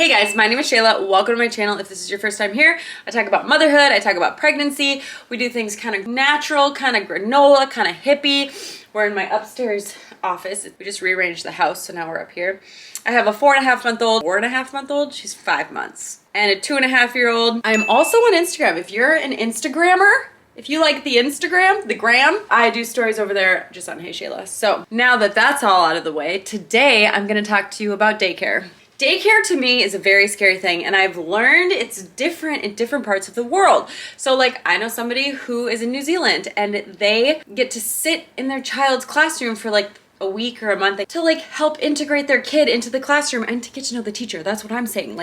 Hey guys, my name is Shayla. Welcome to my channel. If this is your first time here, I talk about motherhood, I talk about pregnancy. We do things kind of natural, kind of granola, kind of hippie. We're in my upstairs office. We just rearranged the house, so now we're up here. I have a 4.5-month-old, she's 5 months, and a 2.5-year-old. I'm also on Instagram. If you're an Instagrammer, if you like the Instagram, the gram, I do stories over there just on HEYSHAYLA. So now that that's all out of the way, today I'm gonna talk to you about daycare. Daycare to me is a very scary thing, and I've learned it's different in different parts of the world. So like, I know somebody who is in New Zealand and they get to sit in their child's classroom for like a week or a month to like help integrate their kid into the classroom and to get to know the teacher. That's what I'm saying.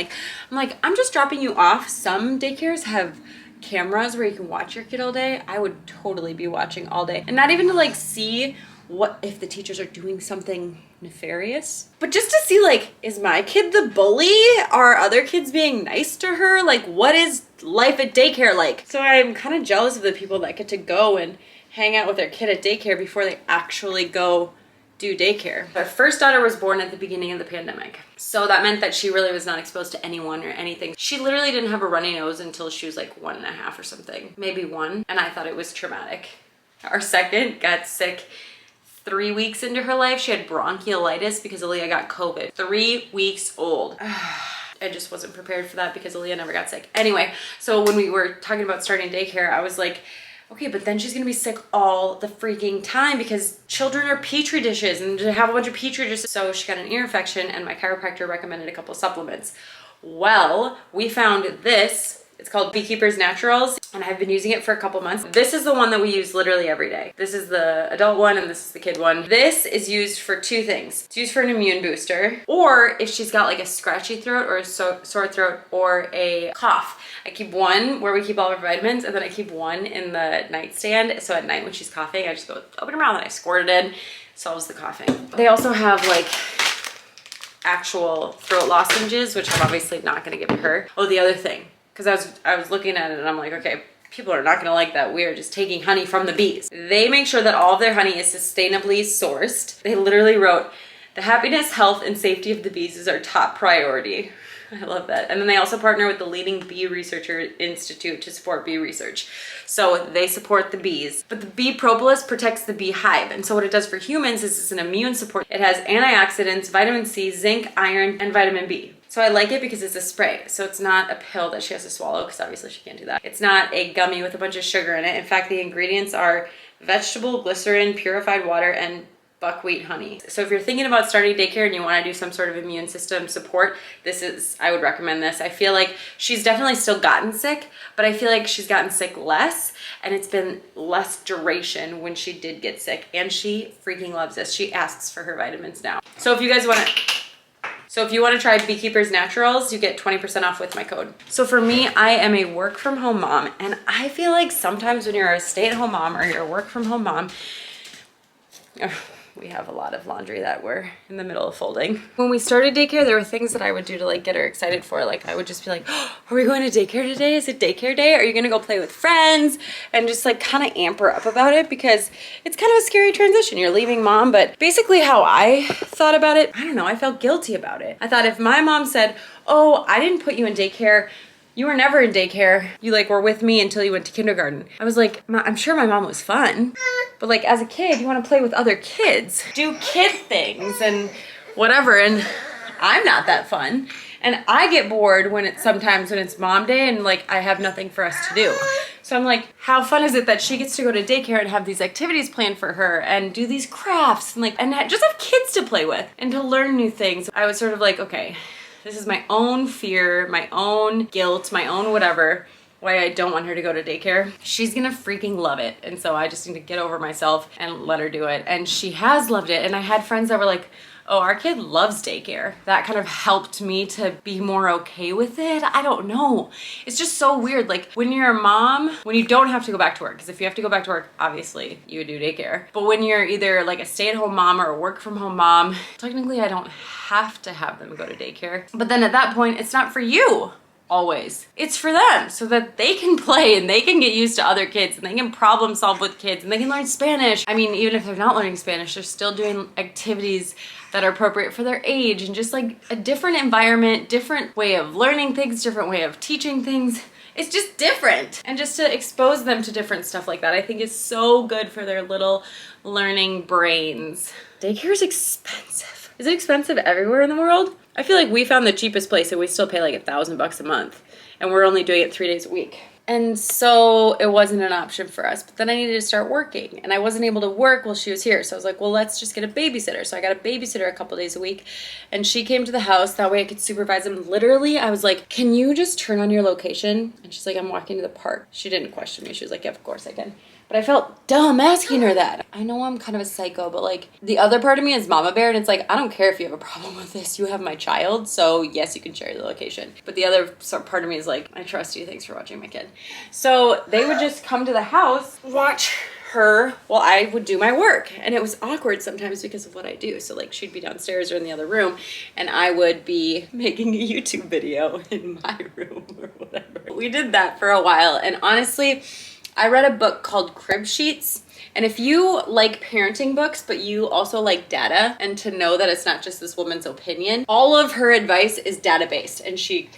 I'm just dropping you off. Some daycares have cameras where you can watch your kid all day. I would totally be watching all day, and not even to like see what if the teachers are doing something nefarious, but just to see like, is my kid the bully? Are other kids being nice to her? Like, what is life at daycare like? So I'm kind of jealous of the people that get to go and hang out with their kid at daycare before they actually go do daycare. Our first daughter was born at the beginning of the pandemic, so that meant that she really was not exposed to anyone or anything. She literally didn't have a runny nose until she was like 1.5 or something, maybe 1, and I thought it was traumatic. Our second got sick 3 weeks into her life. She had bronchiolitis because Aaliyah got COVID. 3 weeks old. I just wasn't prepared for that because Aaliyah never got sick. Anyway, so when we were talking about starting daycare, I was like, okay, but then she's gonna be sick all the freaking time because children are petri dishes and to have a bunch of petri dishes. So she got an ear infection and my chiropractor recommended a couple of supplements. Well, we found this. It's called BeeKeepers Naturals, and I've been using it for a couple months. This is the one that we use literally every day. This is the adult one and this is the kid one. This is used for 2 things. It's used for an immune booster, or if she's got like a scratchy throat or a sore throat or a cough. I keep one where we keep all of our vitamins, and then I keep one in the nightstand. So at night when she's coughing, I just go open her mouth and I squirt it in. Solves the coughing. They also have like actual throat lozenges, which I'm obviously not gonna give to her. Oh, the other thing, because I was looking at it and I'm like, okay, people are not gonna like that. We are just taking honey from the bees. They make sure that all of their honey is sustainably sourced. They literally wrote, the happiness, health, and safety of the bees is our top priority. I love that. And then they also partner with the leading bee researcher institute to support bee research. So they support the bees. But the bee propolis protects the beehive. And so what it does for humans is it's an immune support. It has antioxidants, vitamin C, zinc, iron, and vitamin B. So I like it because it's a spray. So it's not a pill that she has to swallow, because obviously she can't do that. It's not a gummy with a bunch of sugar in it. In fact, the ingredients are vegetable glycerin, purified water, and buckwheat honey. So if you're thinking about starting daycare and you want to do some sort of immune system support, I would recommend this. I feel like she's definitely still gotten sick, but I feel like she's gotten sick less, and it's been less duration when she did get sick, and she freaking loves this. She asks for her vitamins now. So if you guys want to try BeeKeepers Naturals, you get 20% off with my code. So for me, I am a work from home mom, and I feel like sometimes when you're a stay-at-home mom or you're a work from home mom, we have a lot of laundry that we're in the middle of folding. When we started daycare, there were things that I would do to like get her excited for. Like I would just be like, oh, are we going to daycare today? Is it daycare day? Are you gonna go play with friends? And just like kind of amp her up about it, because it's kind of a scary transition. You're leaving mom, but basically how I thought about it, I don't know, I felt guilty about it. I thought if my mom said, oh, I didn't put you in daycare, you were never in daycare, you like were with me until you went to kindergarten. I was like, I'm sure my mom was fun, but like as a kid, you want to play with other kids, do kid things and whatever, and I'm not that fun. And I get bored sometimes when it's mom day and like I have nothing for us to do. So I'm like, how fun is it that she gets to go to daycare and have these activities planned for her and do these crafts and just have kids to play with and to learn new things. I was sort of like, okay, this is my own fear, my own guilt, my own whatever, why I don't want her to go to daycare. She's gonna freaking love it. And so I just need to get over myself and let her do it. And she has loved it. And I had friends that were like, oh, our kid loves daycare. That kind of helped me to be more okay with it. I don't know. It's just so weird. Like when you're a mom, when you don't have to go back to work, because if you have to go back to work, obviously you would do daycare. But when you're either like a stay-at-home mom or a work from home mom, technically I don't have to have them go to daycare. But then at that point, it's not for you. always. It's for them so that they can play and they can get used to other kids and they can problem solve with kids and they can learn Spanish. I mean, even if they're not learning Spanish, they're still doing activities that are appropriate for their age and just like a different environment, different way of learning things, different way of teaching things. It's just different. And just to expose them to different stuff like that, I think is so good for their little learning brains. Daycare is expensive. Is it expensive everywhere in the world? I feel like we found the cheapest place and we still pay like $1,000 a month and we're only doing it 3 days a week. And so it wasn't an option for us, but then I needed to start working and I wasn't able to work while she was here. So I was like, well, let's just get a babysitter. So I got a babysitter a couple days a week and she came to the house. That way I could supervise them. Literally, I was like, can you just turn on your location? And she's like, I'm walking to the park. She didn't question me. She was like, yeah, of course I can. But I felt dumb asking her that. I know I'm kind of a psycho, but like the other part of me is mama bear and it's like, I don't care if you have a problem with this. You have my child. So yes, you can share the location. But the other part of me is like, I trust you. Thanks for watching my kid. So they would just come to the house, watch her while I would do my work. And it was awkward sometimes because of what I do. So like she'd be downstairs or in the other room and I would be making a YouTube video in my room or whatever. We did that for a while. And honestly, I read a book called CribSheets, and if you like parenting books, but you also like data, and to know that it's not just this woman's opinion, all of her advice is data-based, and she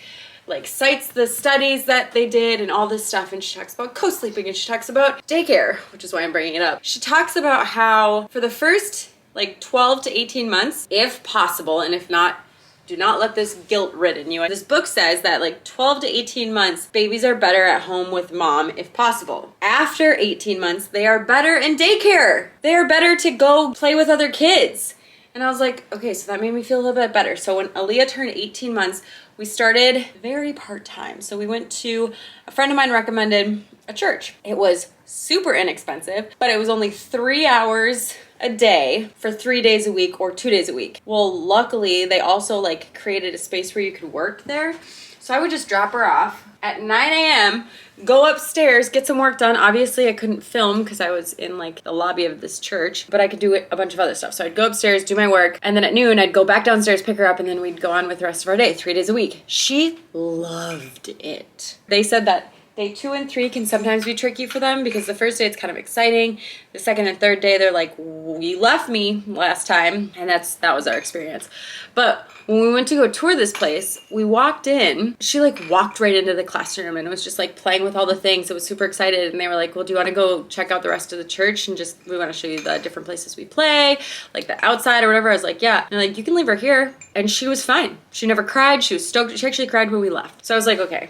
like cites the studies that they did and all this stuff, and she talks about co-sleeping, and she talks about daycare, which is why I'm bringing it up. She talks about how for the first like 12 to 18 months, if possible, and if not, do not let this guilt ridden you. This book says that like 12 to 18 months, babies are better at home with mom if possible. After 18 months, they are better in daycare. They are better to go play with other kids. And I was like, okay, so that made me feel a little bit better. So when Aaliyah turned 18 months, we started very part-time. So we went to, a friend of mine recommended a church. It was super inexpensive, but it was only 3 hours a day for 3 days a week or 2 days a week. Well, luckily they also like created a space where you could work there. So I would just drop her off at 9 a.m., go upstairs, get some work done. Obviously I couldn't film because I was in like the lobby of this church, but I could do a bunch of other stuff. So I'd go upstairs, do my work, and then at noon I'd go back downstairs, pick her up, and then we'd go on with the rest of our day, 3 days a week. She loved it. They said that day 2 and 3 can sometimes be tricky for them because the first day it's kind of exciting. The second and third day they're like, you left me last time, and that was our experience. But when we went to go tour this place, we walked in, she like walked right into the classroom and was just like playing with all the things. I was super excited, and they were like, well, do you want to go check out the rest of the church and just, we want to show you the different places we play, like the outside or whatever. I was like, yeah. And they're like, you can leave her here. And she was fine. She never cried. She was stoked. She actually cried when we left. So I was like, okay,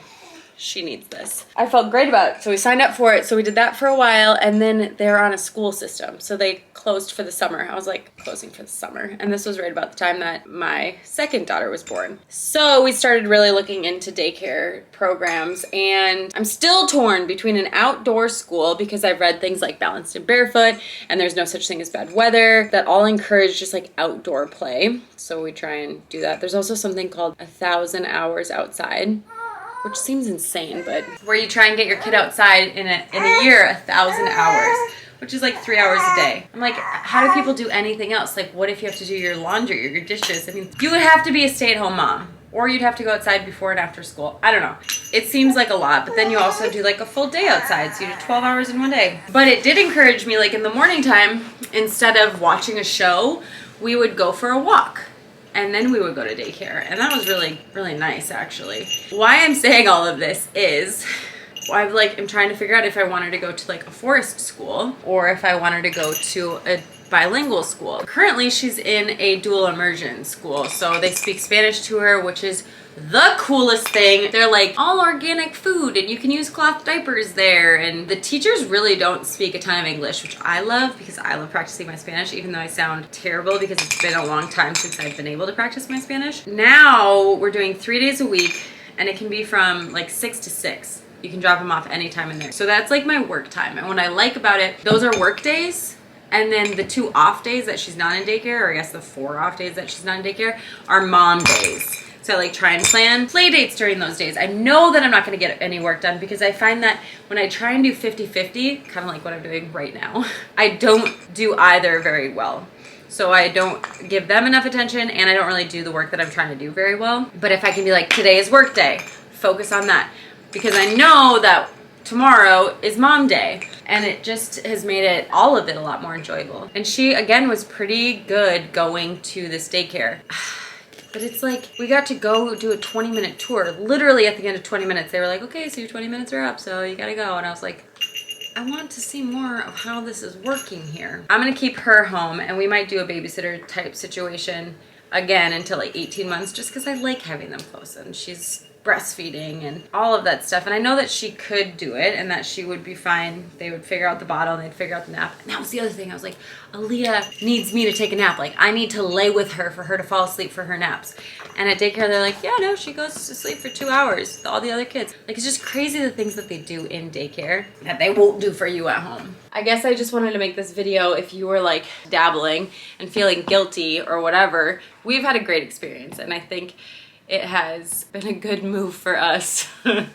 she needs this. I felt great about it. So we signed up for it. So we did that for a while, and then they're on a school system. So they closed for the summer. I was like, closing for the summer. And this was right about the time that my second daughter was born. So we started really looking into daycare programs, and I'm still torn between an outdoor school, because I've read things like Balanced and Barefoot, and there's no such thing as bad weather, that all encourage just like outdoor play. So we try and do that. There's also something called 1,000 hours outside, which seems insane, but where you try and get your kid outside in a year, 1,000 hours, which is like 3 hours a day. I'm like, how do people do anything else? Like, what if you have to do your laundry or your dishes? I mean, you would have to be a stay-at-home mom, or you'd have to go outside before and after school. I don't know. It seems like a lot, but then you also do like a full day outside, so you do 12 hours in one day. But it did encourage me, like in the morning time, instead of watching a show, we would go for a walk. And then we would go to daycare. And that was really, really nice, actually. Why I'm saying all of this is I'm trying to figure out if I wanted to go to like a forest school or if I wanted to go to a bilingual school. Currently, she's in a dual immersion school. So they speak Spanish to her, which is the coolest thing. They're like all organic food, and you can use cloth diapers there. And the teachers really don't speak a ton of English, which I love because I love practicing my Spanish, even though I sound terrible because it's been a long time since I've been able to practice my Spanish. Now we're doing 3 days a week, and it can be from like 6 to 6. You can drop them off anytime in there. So that's like my work time. And what I like about it, those are work days. And then the 2 off days that she's not in daycare, or I guess the 4 off days that she's not in daycare, are mom days. So I like try and plan play dates during those days. I know that I'm not gonna get any work done because I find that when I try and do 50-50, kind of like what I'm doing right now, I don't do either very well. So I don't give them enough attention, and I don't really do the work that I'm trying to do very well. But if I can be like, today is work day, focus on that, because I know that tomorrow is mom day, and it just has made it, all of it, a lot more enjoyable. And she, again, was pretty good going to this daycare. But it's like, we got to go do a 20-minute tour. Literally at the end of 20 minutes, they were like, okay, so your 20 minutes are up, so you gotta go. And I was like, I want to see more of how this is working here. I'm gonna keep her home, and we might do a babysitter type situation again until like 18 months, just because I like having them close, and she's breastfeeding and all of that stuff. And I know that she could do it and that she would be fine. They would figure out the bottle and they'd figure out the nap. And that was the other thing. I was like, Aaliyah needs me to take a nap. Like, I need to lay with her for her to fall asleep for her naps. And at daycare, they're like, yeah, no, she goes to sleep for 2 hours with all the other kids. Like, it's just crazy the things that they do in daycare that they won't do for you at home. I guess I just wanted to make this video if you were like dabbling and feeling guilty or whatever. We've had a great experience, and I think it has been a good move for us to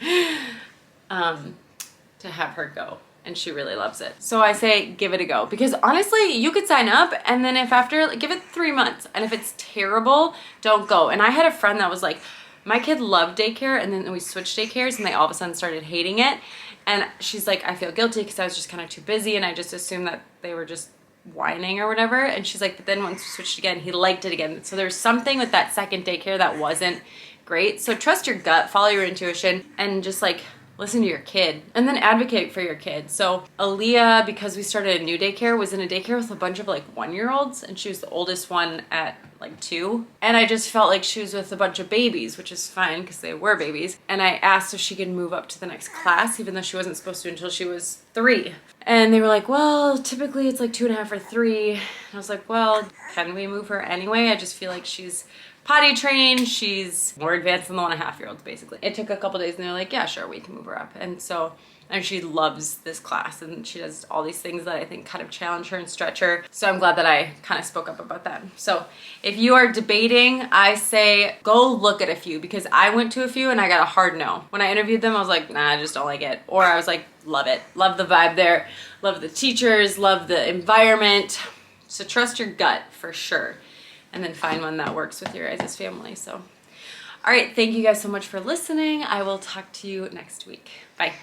have her go, and she really loves it. So I say give it a go, because honestly, you could sign up, and then if after, like, give it 3 months, and if it's terrible, don't go. And I had a friend that was like, my kid loved daycare, and then we switched daycares, and they all of a sudden started hating it. And she's like, I feel guilty because I was just kind of too busy, and I just assumed that they were just whining or whatever. And she's like, but then once we switched again, he liked it again. So there's something with that second daycare that wasn't great. So trust your gut, follow your intuition, and just like listen to your kid, and then advocate for your kid. So Aaliyah, because we started a new daycare, was in a daycare with a bunch of like 1-year-olds, and she was the oldest one at like 2. And I just felt like she was with a bunch of babies, which is fine because they were babies. And I asked if she could move up to the next class, even though she wasn't supposed to until she was 3. And they were like, well, typically it's like 2.5 or 3. And I was like, well, can we move her anyway? I just feel like she's potty trained, she's more advanced than the 1.5-year-olds, basically. It took a couple days, and they're like, yeah, sure, we can move her up. And so, and she loves this class, and she does all these things that I think kind of challenge her and stretch her. So I'm glad that I kind of spoke up about that. So if you are debating, I say go look at a few, because I went to a few and I got a hard no. When I interviewed them, I was like, nah, I just don't like it. Or I was like, love it. Love the vibe there. Love the teachers, love the environment. So trust your gut for sure. And then find one that works with your guys' family. So, all right, thank you guys so much for listening. I will talk to you next week. Bye.